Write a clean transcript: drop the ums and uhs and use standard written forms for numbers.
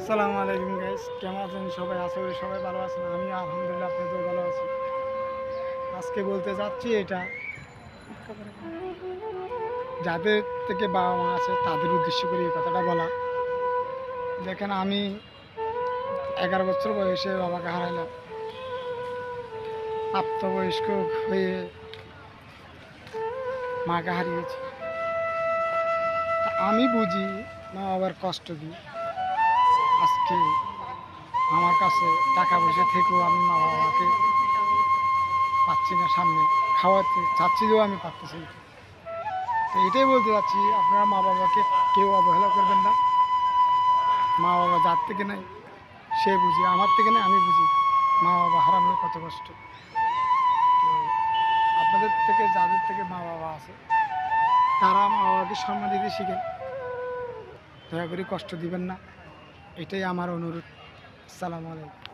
আসসালামু আলাইকুম গাইস, কেমন আছেন সবাই? আশা করি সবাই ভালো আছেন। আমি আলহামদুলিল্লাহ আপনাদের ভালো আছি। আজকে বলতে যাচ্ছি এটা যাদের থেকে বাবা মা আছে তাদের উদ্দেশ্য করে এই কথাটা বলা। দেখেন, আমি 11 বছর বয়সে বাবাকে হারাইলাম। প্রাপ্তবয়স্ক হয়ে মাকে হারিয়েছি। তা আমি বুঝি মা বাবার কষ্ট দিই। আজকে আমার কাছে টাকা পয়সা থেকেও আমি মা বাবাকে পাচ্ছি না, সামনে খাওয়াতে চাচ্ছিলেও আমি পারতেছি না। তো এটাই বলতে চাচ্ছি, আপনারা মা বাবাকে কেউ অবহেলা করবেন না। মা বাবা যার থেকে নাই সে বুঝি, আমার থেকে নেই আমি বুঝি মা বাবা হারানোর কত কষ্ট। তো আপনাদের থেকে যাদের থেকে মা বাবা আছে তারা মা বাবাকে সম্মান দিতে শিখেন, দয়া করে কষ্ট দিবেন না, এটাই আমার অনুরোধ। আসসালামু আলাইকুম।